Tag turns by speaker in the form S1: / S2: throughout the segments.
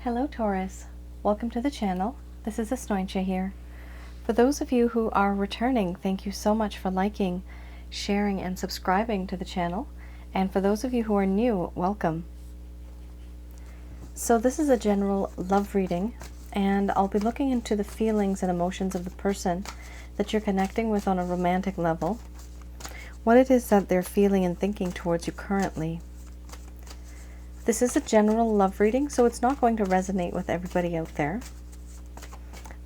S1: Hello Taurus, welcome to the channel. This is Asnointia here. For those of you who are returning, thank you so much for liking, sharing, and subscribing to the channel. And for those of you who are new, welcome. So this is a general love reading, and I'll be looking into the feelings and emotions of the person that you're connecting with on a romantic level, what it is that they're feeling and thinking towards you currently. This is a general love reading, so it's not going to resonate with everybody out there.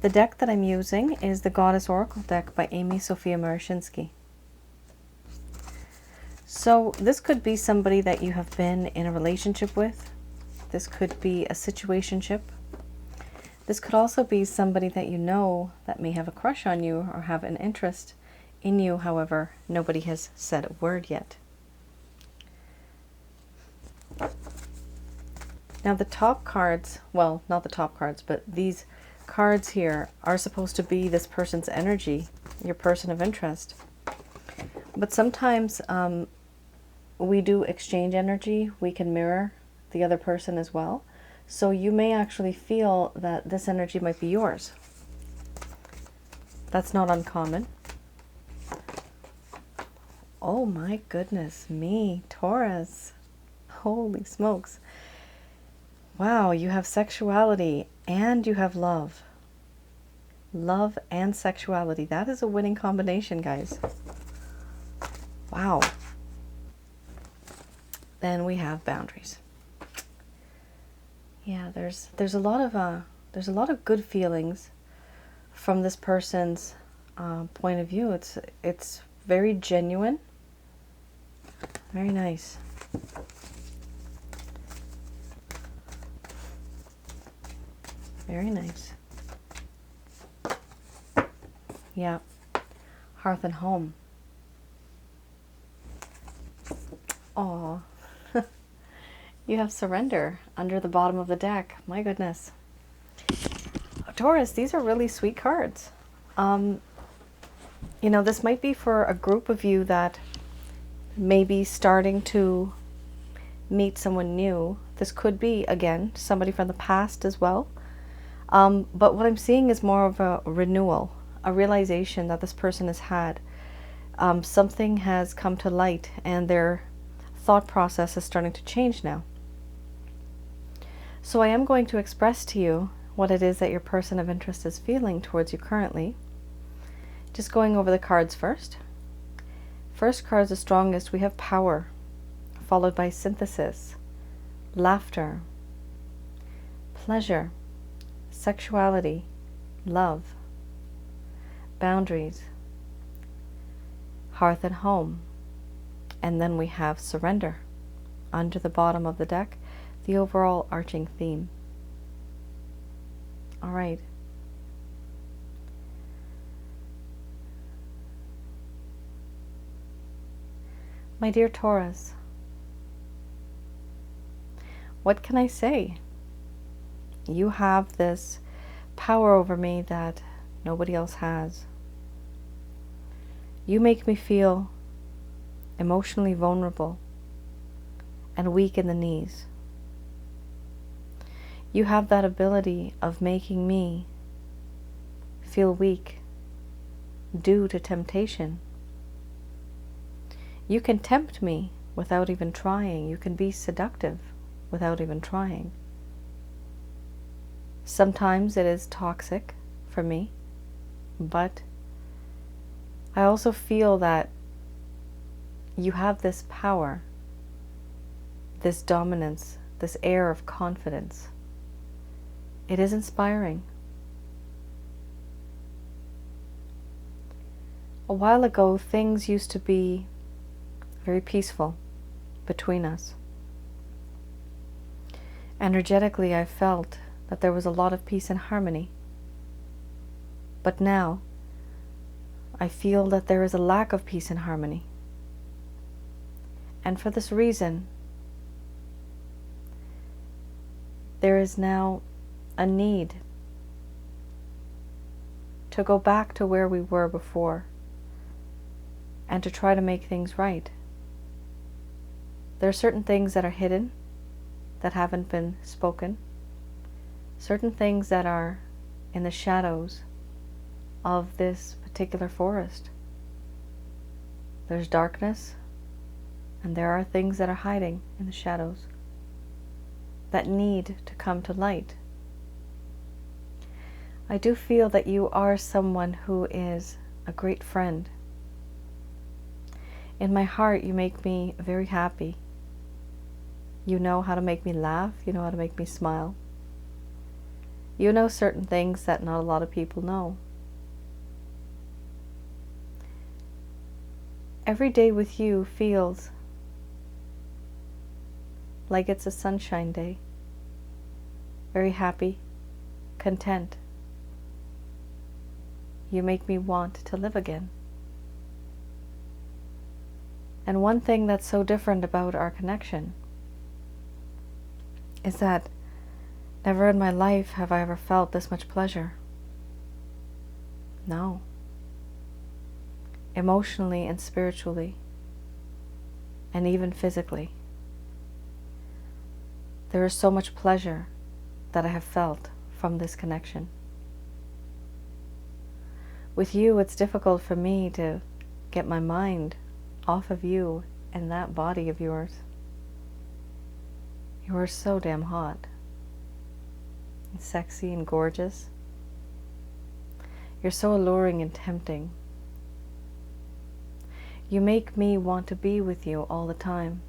S1: The deck that I'm using is the Goddess Oracle deck by Amy Sophia Marashinsky. So this could be somebody that you have been in a relationship with. This could be a situationship. This could also be somebody that you know that may have a crush on you or have an interest in you. However, nobody has said a word yet. Now the top cards, well, not the top cards, but these cards here are supposed to be this person's energy, your person of interest. But sometimes we do exchange energy. We can mirror the other person as well. So you may actually feel that this energy might be yours. That's not uncommon. Oh my goodness me, Taurus. Holy smokes. Wow, you have sexuality and you have love. Love and sexuality. That is a winning combination, guys. Wow. Then we have boundaries. Yeah, there's a lot of good feelings from this person's point of view. It's very genuine. Very nice. Very nice. Yeah. Hearth and home. Aw. You have surrender under the bottom of the deck. My goodness. Taurus, these are really sweet cards. You know, this might be for a group of you that may be starting to meet someone new. This could be, again, somebody from the past as well. But what I'm seeing is more of a renewal, a realization that this person has had. Something has come to light and their thought process is starting to change now. So I am going to express to you what it is that your person of interest is feeling towards you currently. Just going over the cards first. First card is the strongest. We have power, followed by synthesis, laughter, pleasure, sexuality, love, boundaries, hearth and home, and then we have surrender under the bottom of the deck, the overall arching theme. All right. My dear Taurus, what can I say? You have this power over me that nobody else has. You make me feel emotionally vulnerable and weak in the knees. You have that ability of making me feel weak due to temptation. You can tempt me without even trying. You can be seductive without even trying. Sometimes it is toxic for me, but I also feel that you have this power, this dominance, this air of confidence. It is inspiring. A while ago, things used to be very peaceful between us. Energetically, I felt that there was a lot of peace and harmony. But now, I feel that there is a lack of peace and harmony. And for this reason, there is now a need to go back to where we were before and to try to make things right. There are certain things that are hidden, that haven't been spoken, certain things that are in the shadows of this particular forest. There's darkness, and there are things that are hiding in the shadows that need to come to light. I do feel that you are someone who is a great friend. In my heart, you make me very happy. You know how to make me laugh. You know how to make me smile. You know certain things that not a lot of people know. Every day with you feels like it's a sunshine day. Very happy, content. You make me want to live again. And one thing that's so different about our connection is that never in my life have I ever felt this much pleasure. No. Emotionally and spiritually, and even physically. There is so much pleasure that I have felt from this connection. With you, it's difficult for me to get my mind off of you and that body of yours. You are so damn hot and sexy and gorgeous. You're so alluring and tempting. You make me want to be with you all the time.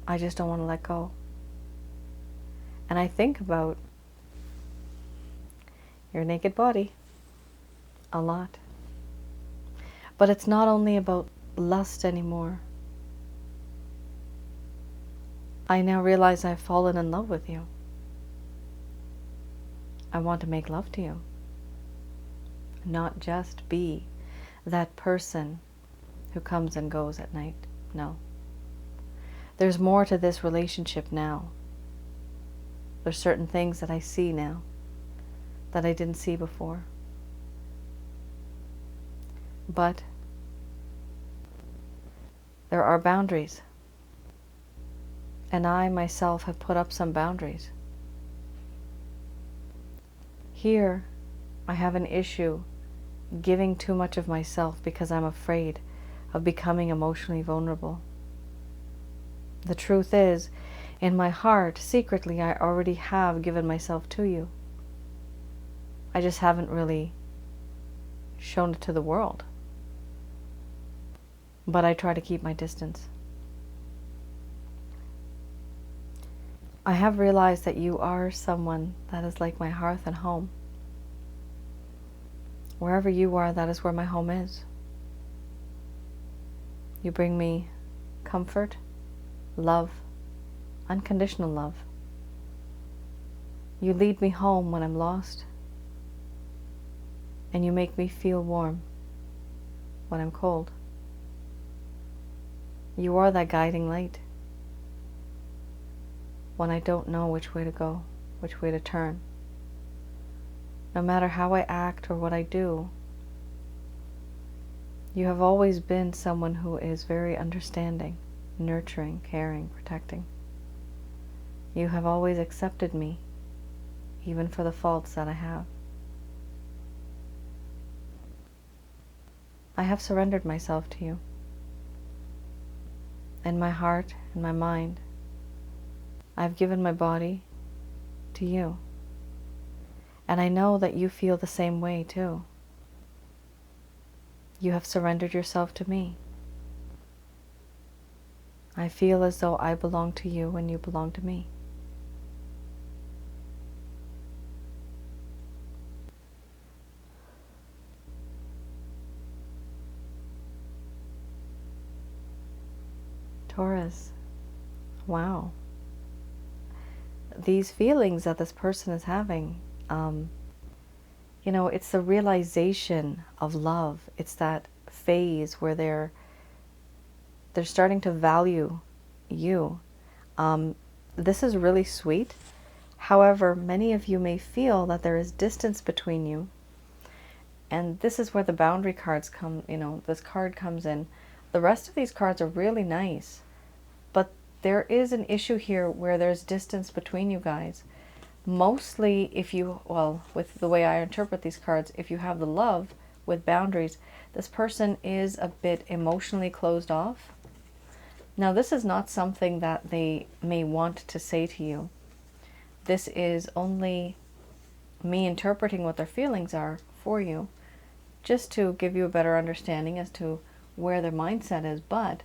S1: I just don't want to let go. And I think about your naked body a lot. But it's not only about lust anymore. I now realize I've fallen in love with you. I want to make love to you. Not just be that person who comes and goes at night. No. There's more to this relationship now. There's certain things that I see now that I didn't see before. But there are boundaries. And I myself have put up some boundaries. Here, I have an issue giving too much of myself because I'm afraid of becoming emotionally vulnerable. The truth is, in my heart, secretly, I already have given myself to you. I just haven't really shown it to the world. But I try to keep my distance. I have realized that you are someone that is like my hearth and home. Wherever you are, that is where my home is. You bring me comfort, love, unconditional love. You lead me home when I'm lost, and you make me feel warm when I'm cold. You are that guiding light when I don't know which way to go, which way to turn. No matter how I act or what I do, you have always been someone who is very understanding, nurturing, caring, protecting. You have always accepted me, even for the faults that I have. I have surrendered myself to you. In my heart and my mind, I've given my body to you. And I know that you feel the same way too. You have surrendered yourself to me. I feel as though I belong to you and you belong to me. Taurus, wow. These feelings that this person is having, it's the realization of love. It's that phase where they're starting to value you. This is really sweet. However, many of you may feel that there is distance between you. And this is where the boundary cards come, this card comes in. The rest of these cards are really nice. But there is an issue here where there's distance between you guys. Mostly if you, well, with the way I interpret these cards, if you have the love with boundaries, this person is a bit emotionally closed off. Now, this is not something that they may want to say to you. This is only me interpreting what their feelings are for you, just to give you a better understanding as to where their mindset is. But,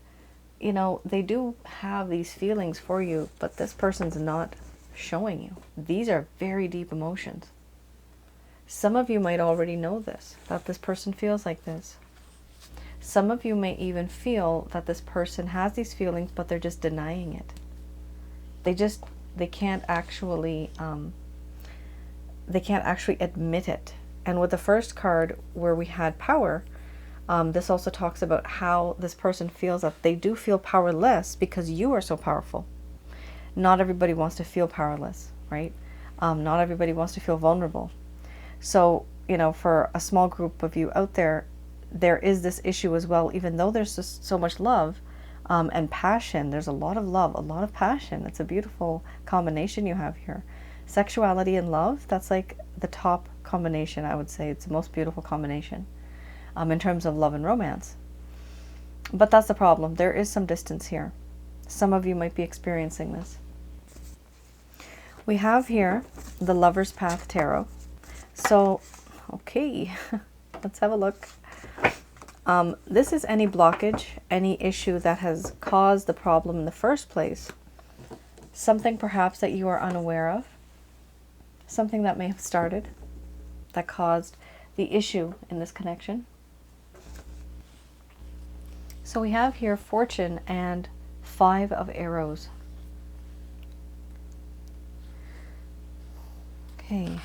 S1: you know, they do have these feelings for you, but this person's not showing you. These are very deep emotions. Some of you might already know this, that this person feels like this. Some of you may even feel that this person has these feelings, but they're just denying it. They can't actually admit it. And with the first card where we had power, this also talks about how this person feels that they do feel powerless because you are so powerful. Not everybody wants to feel powerless, right? Not everybody wants to feel vulnerable. So, you know, for a small group of you out there, there is this issue as well. Even though there's just so much love and passion, there's a lot of love, a lot of passion. It's a beautiful combination you have here. Sexuality and love, that's like the top combination, I would say. It's the most beautiful combination in terms of love and romance. But that's the problem. There is some distance here. Some of you might be experiencing this. We have here the Lover's Path Tarot. So, okay, let's have a look. This is any blockage, any issue that has caused the problem in the first place. Something perhaps that you are unaware of. Something that may have started, that caused the issue in this connection. So we have here Fortune and 5 of Arrows. Okay.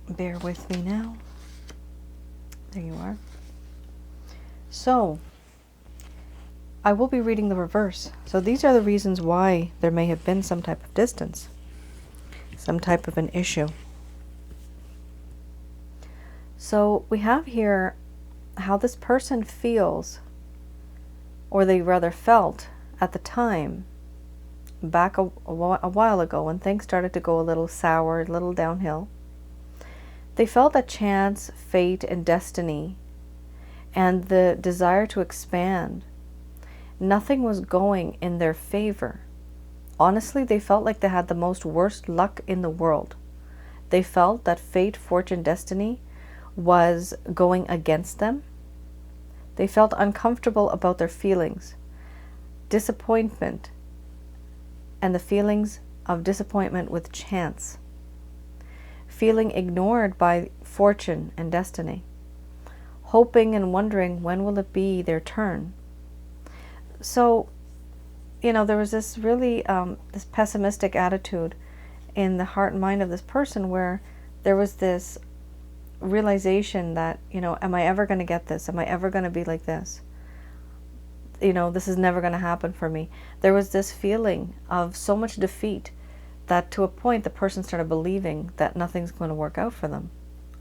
S1: Bear with me now. There you are. So, I will be reading the reverse. So these are the reasons why there may have been some type of distance, some type of an issue. So we have here how this person feels, or they rather felt at the time, back a while ago when things started to go a little sour, a little downhill. They felt that chance, fate, and destiny, and the desire to expand, nothing was going in their favor. Honestly, they felt like they had the most worst luck in the world. They felt that fate, fortune, destiny was going against them. They felt uncomfortable about their feelings, disappointment, and the feelings of disappointment with chance. Feeling ignored by fortune and destiny, hoping and wondering when will it be their turn. So, you know, there was this really this pessimistic attitude in the heart and mind of this person, where there was this realization that, you know, am I ever going to get this? Am I ever going to be like this? You know, this is never going to happen for me. There was this feeling of so much defeat that to a point the person started believing that nothing's going to work out for them.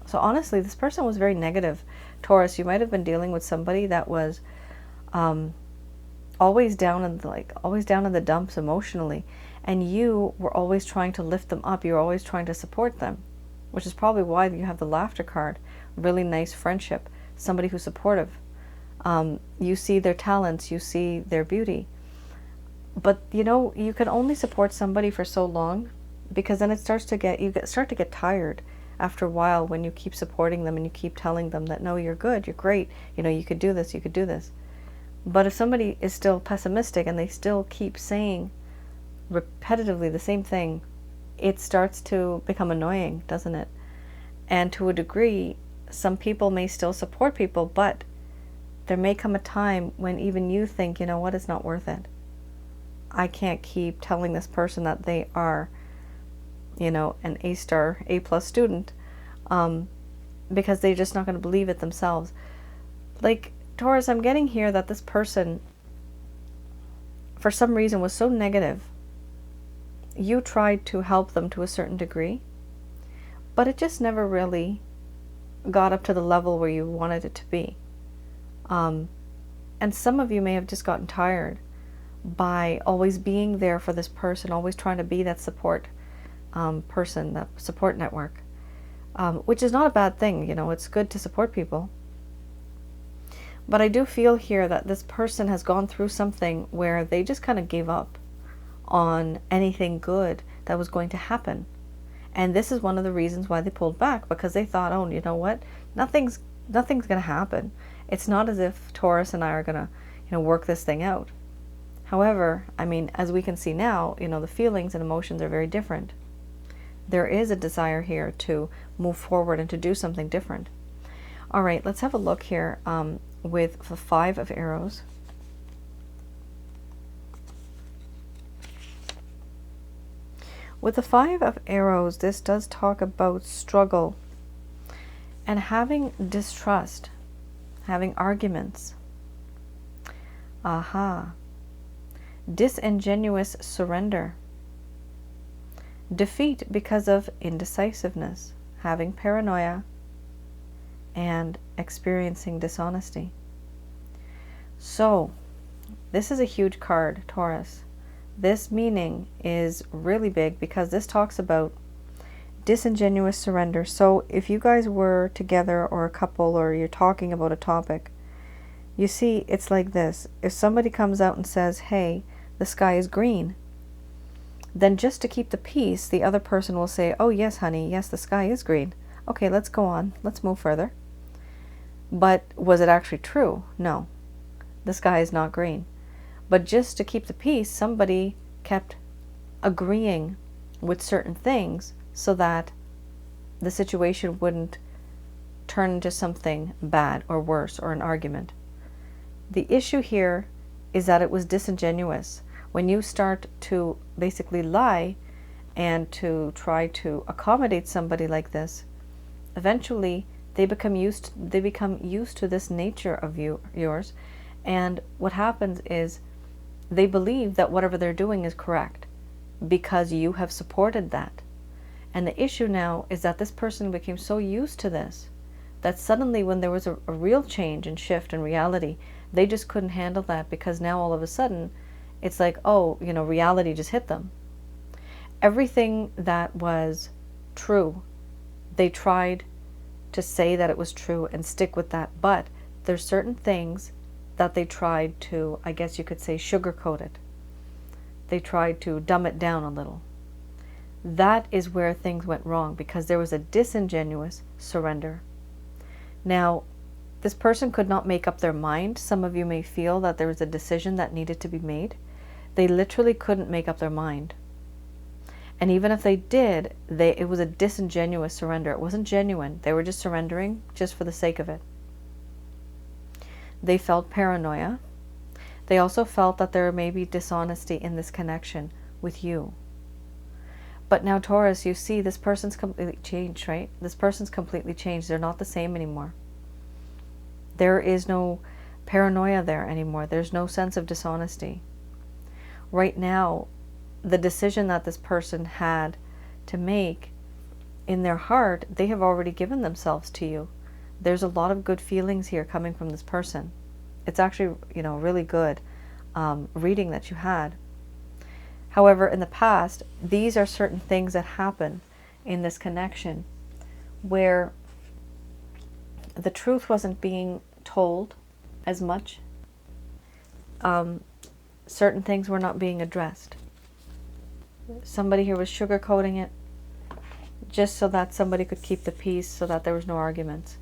S1: So honestly, this person was very negative. Taurus, you might have been dealing with somebody that was always down in the dumps emotionally, and you were always trying to lift them up. You were always trying to support them, which is probably why you have the laughter card. Really nice friendship, somebody who's supportive. You see their talents, you see their beauty. But, you know, you can only support somebody for so long, because then it starts to start to get tired after a while when you keep supporting them and you keep telling them that, no, you're good, you're great, you know, you could do this, you could do this. But if somebody is still pessimistic and they still keep saying repetitively the same thing, it starts to become annoying, doesn't it? And to a degree, some people may still support people, but there may come a time when even you think, you know what, it's not worth it. I can't keep telling this person that they are, you know, an A-star, A+ student, because they're just not going to believe it themselves. Like, Taurus, I'm getting here that this person, for some reason, was so negative. You tried to help them to a certain degree, but it just never really got up to the level where you wanted it to be. And some of you may have just gotten tired by always being there for this person, always trying to be that support person, that support network, which is not a bad thing. You know, it's good to support people. But I do feel here that this person has gone through something where they just kind of gave up on anything good that was going to happen. And this is one of the reasons why they pulled back, because they thought, oh, you know what? Nothing's going to happen. It's not as if Taurus and I are going to, work this thing out. However, I mean, as we can see now, the feelings and emotions are very different. There is a desire here to move forward and to do something different. All right, let's have a look here with the 5 of Arrows. With the 5 of Arrows, this does talk about struggle and having distrust, having arguments. Aha. Disingenuous surrender. Defeat because of indecisiveness, having paranoia, and experiencing dishonesty. So, this is a huge card, Taurus. This meaning is really big because this talks about disingenuous surrender. So if you guys were together or a couple or you're talking about a topic, you see it's like this. If somebody comes out and says, hey, the sky is green, then just to keep the peace, the other person will say, oh yes, honey, yes, the sky is green. Okay, let's go on. Let's move further. But was it actually true? No, the sky is not green. But just to keep the peace, somebody kept agreeing with certain things so that the situation wouldn't turn into something bad or worse or an argument. The issue here is that it was disingenuous. When you start to basically lie and to try to accommodate somebody like this, eventually they become used to this nature of yours, and what happens is they believe that whatever they're doing is correct because you have supported that. And the issue now is that this person became so used to this that suddenly when there was a real change and shift in reality, they just couldn't handle that, because now all of a sudden it's like, oh, reality just hit them. Everything that was true, they tried to say that it was true and stick with that, but there's certain things that they tried to, I guess you could say, sugarcoat it. They tried to dumb it down a little. That is where things went wrong, because there was a disingenuous surrender. Now, this person could not make up their mind. Some of you may feel that there was a decision that needed to be made. They literally couldn't make up their mind. And even if they did, it was a disingenuous surrender. It wasn't genuine. They were just surrendering just for the sake of it. They felt paranoia. They also felt that there may be dishonesty in this connection with you. But now, Taurus, you see this person's completely changed, right? This person's completely changed. They're not the same anymore. There is no paranoia there anymore. There's no sense of dishonesty. Right now, the decision that this person had to make in their heart, they have already given themselves to you. There's a lot of good feelings here coming from this person. It's actually, really good reading that you had. However, in the past, these are certain things that happen in this connection where the truth wasn't being told as much. Certain things were not being addressed. Somebody here was sugarcoating it just so that somebody could keep the peace, so that there was no arguments.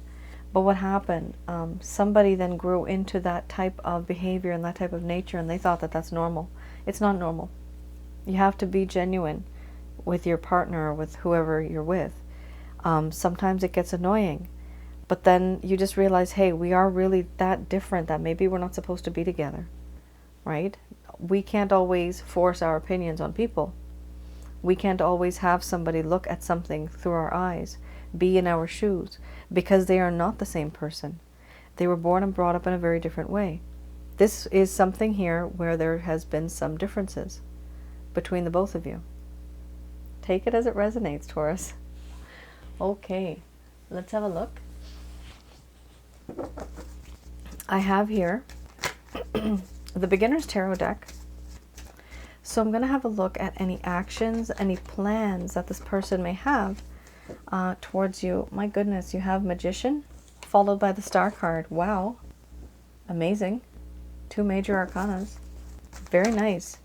S1: But what happened? Somebody then grew into that type of behavior and that type of nature, and they thought that that's normal. It's not normal. You have to be genuine with your partner or with whoever you're with. Sometimes it gets annoying, but then you just realize, hey, we are really that different that maybe we're not supposed to be together, right? We can't always force our opinions on people. We can't always have somebody look at something through our eyes, be in our shoes, because they are not the same person. They were born and brought up in a very different way. This is something here where there has been some differences between the both of you. Take it as it resonates, Taurus. Okay, let's have a look. I have here the beginner's tarot deck. So I'm going to have a look at any actions, any plans that this person may have towards you. My goodness, you have Magician followed by the Star card. Wow. Amazing. 2 major arcanas. Very nice.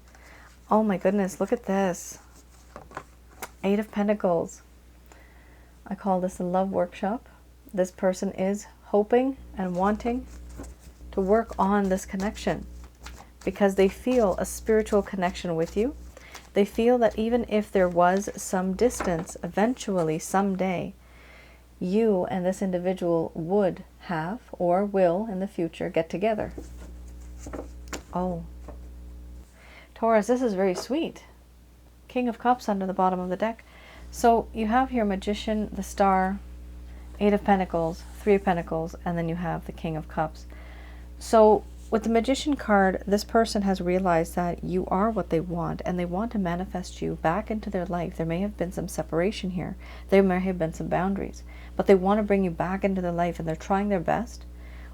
S1: Oh my goodness, look at this. 8 of Pentacles. I call this a love workshop. This person is hoping and wanting to work on this connection because they feel a spiritual connection with you. They feel that even if there was some distance, eventually, someday, you and this individual would have or will in the future get together. Oh. Taurus, this is very sweet. King of Cups under the bottom of the deck. So you have here Magician, the Star, 8 of Pentacles, 3 of Pentacles, and then you have the King of Cups. So with the Magician card, this person has realized that you are what they want, and they want to manifest you back into their life. There may have been some separation here. There may have been some boundaries, but they want to bring you back into their life, and they're trying their best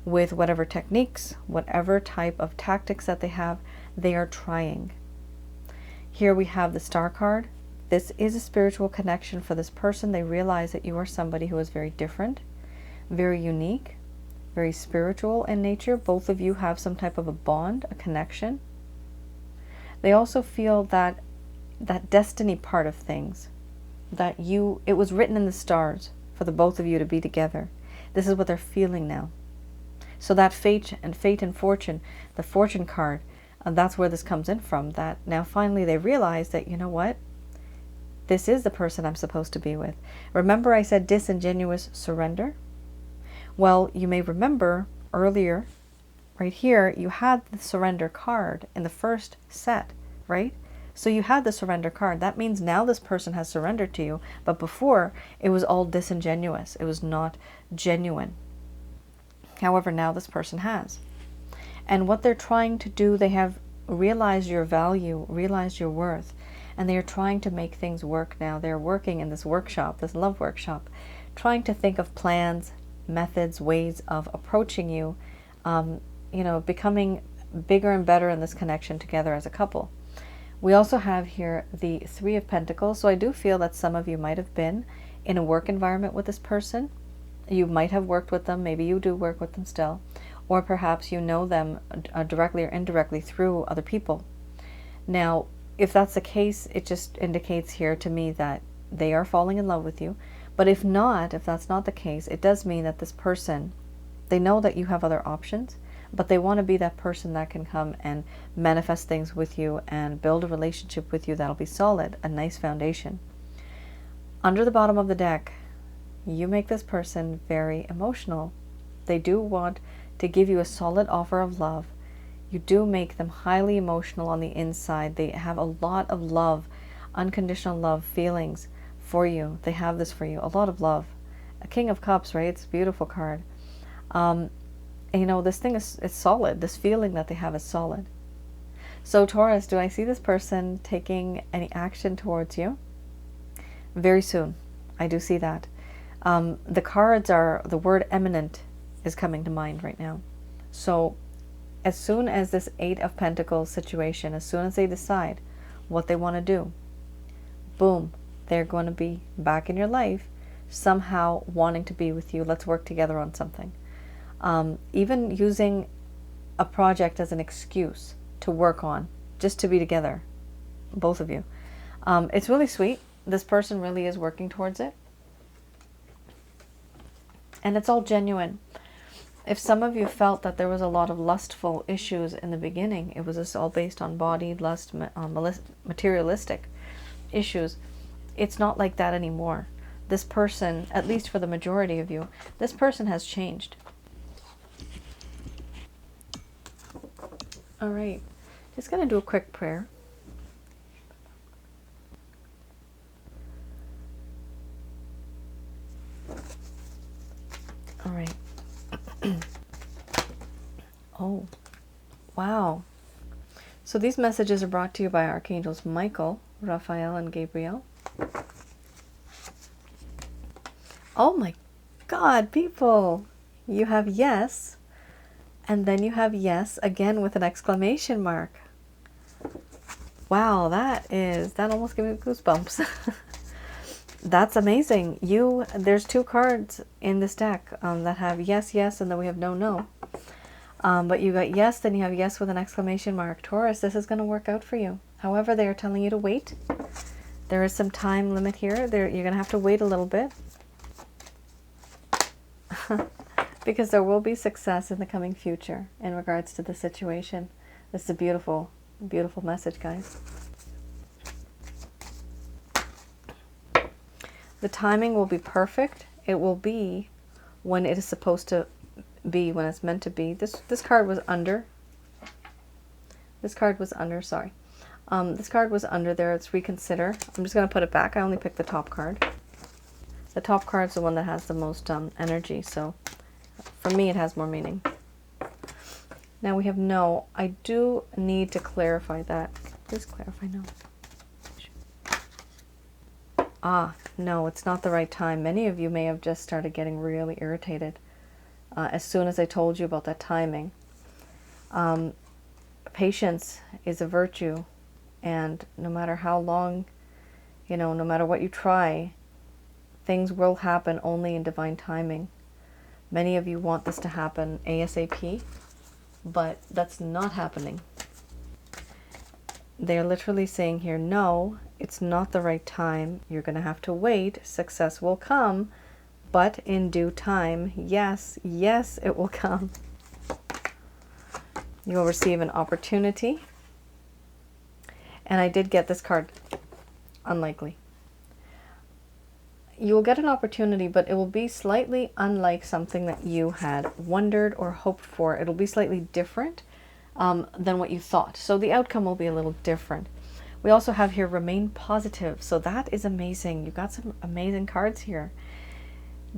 S1: with whatever techniques, whatever type of tactics that they have, they are trying. Here we have the Star card. This is a spiritual connection for this person. They realize that you are somebody who is very different, very unique, very spiritual in nature. Both of you have some type of a bond, a connection. They also feel that destiny part of things, that it was written in the stars for the both of you to be together. This is what they're feeling now. So that fate and fortune, the Fortune card, that's where this comes in from, that now finally they realize that, you know what? This is the person I'm supposed to be with. Remember I said disingenuous surrender? Well, you may remember earlier, right here, you had the surrender card in the first set, right? So you had the surrender card. That means now this person has surrendered to you, but before it was all disingenuous. It was not genuine. However, now this person has. And what they're trying to do, they have realized your value, realized your worth, and they are trying to make things work now. They're working in this workshop, this love workshop, trying to think of plans, methods, ways of approaching you, becoming bigger and better in this connection together as a couple. We also have here the 3 of Pentacles. So I do feel that some of you might have been in a work environment with this person. You might have worked with them. Maybe you do work with them still. Or perhaps you know them directly or indirectly through other people. Now, if that's the case, it just indicates here to me that they are falling in love with you. But if not, if that's not the case, it does mean that this person, they know that you have other options, but they want to be that person that can come and manifest things with you and build a relationship with you that'll be solid, a nice foundation. Under the bottom of the deck, you make this person very emotional. They do want to give you a solid offer of love. You do make them highly emotional on the inside. They have a lot of love, unconditional love, feelings for you. They have this for you, a lot of love. A King of Cups, right? It's a beautiful card. This thing is solid. This feeling that they have is solid. So Taurus, do I see this person taking any action towards you? Very soon. I do see that. The cards are, the word eminent is coming to mind right now. So as soon as this 8 of Pentacles situation, as soon as they decide what they want to do, boom, they're going to be back in your life, somehow wanting to be with you. Let's work together on something. Even using a project as an excuse to work on, just to be together, both of you. It's really sweet. This person really is working towards it. And it's all genuine. If some of you felt that there was a lot of lustful issues in the beginning, it was just all based on body, lust, materialistic issues, it's not like that anymore. This person, at least for the majority of you, this person has changed. All right, just going to do a quick prayer. All right. Oh, wow. So these messages are brought to you by Archangels Michael, Raphael, and Gabriel. Oh my God, people. You have yes And then you have yes, again with an exclamation mark. Wow, that almost gave me goosebumps. That's amazing. There's 2 cards in this deck that have yes, yes, and then we have no, no. But you got yes, then you have yes with an exclamation mark. Taurus, this is going to work out for you. However, they are telling you to wait. There is some time limit here. You're going to have to wait a little bit. Because there will be success in the coming future in regards to the situation. This is a beautiful, beautiful message, guys. The timing will be perfect. It will be when it is supposed to be, when it's meant to be. This card was under. This card was under, sorry. This card was under there. It's reconsider. I'm just going to put it back. I only picked the top card. The top card is the one that has the most energy, so for me it has more meaning. Now we have no. I do need to clarify that. Please clarify no. Ah, no, it's not the right time. Many of you may have just started getting really irritated as soon as I told you about that timing. Patience is a virtue, and no matter how long, no matter what you try, things will happen only in divine timing. Many of you want this to happen ASAP, but that's not happening. They're literally saying here, no, it's not the right time. You're going to have to wait. Success will come, but in due time. Yes, yes, it will come. You will receive an opportunity. And I did get this card, unlikely. You will get an opportunity, but it will be slightly unlike something that you had wondered or hoped for. It'll be slightly different than what you thought. So the outcome will be a little different. We also have here remain positive. So that is amazing. You got some amazing cards here.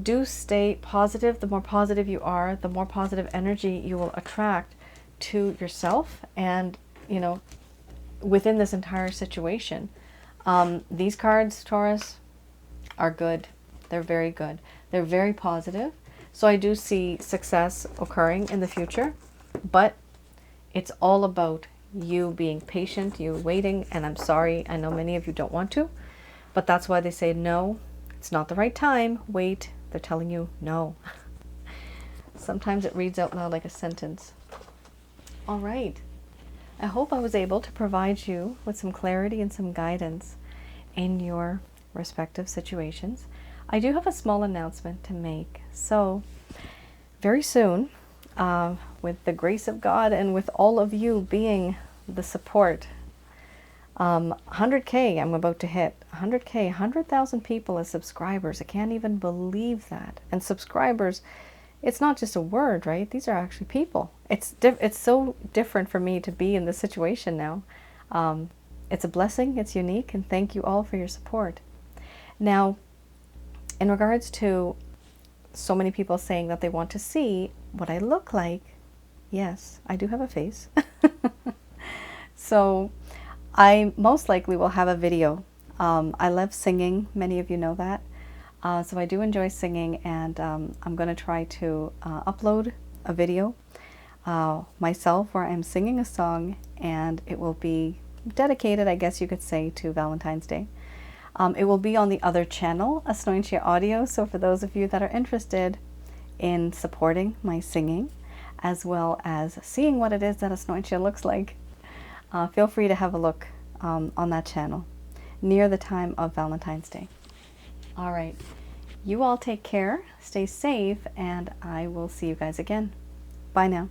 S1: Do stay positive. The more positive you are, the more positive energy you will attract to yourself and, within this entire situation. These cards, Taurus, are good. They're very good. They're very positive. So I do see success occurring in the future, but it's all about you being patient, you waiting, and I'm sorry, I know many of you don't want to, but that's why they say no, it's not the right time, wait. They're telling you no. Sometimes it reads out loud like a sentence. All right. I hope I was able to provide you with some clarity and some guidance in your respective situations. I do have a small announcement to make. So very soon, with the grace of God and with all of you being the support, 100K I'm about to hit. 100K, 100,000 people as subscribers. I can't even believe that. And subscribers, it's not just a word, right? These are actually people. It's so different for me to be in this situation now. It's a blessing, it's unique, and thank you all for your support. Now, in regards to so many people saying that they want to see what I look like, yes, I do have a face. So I most likely will have a video. I love singing, many of you know that. So I do enjoy singing, and I'm going to try to upload a video myself where I'm singing a song, and it will be dedicated, I guess you could say, to Valentine's Day. It will be on the other channel, Asnointia Audio, so for those of you that are interested in supporting my singing, as well as seeing what it is that Asnointia looks like, feel free to have a look on that channel near the time of Valentine's Day. All right, you all take care, stay safe, and I will see you guys again. Bye now.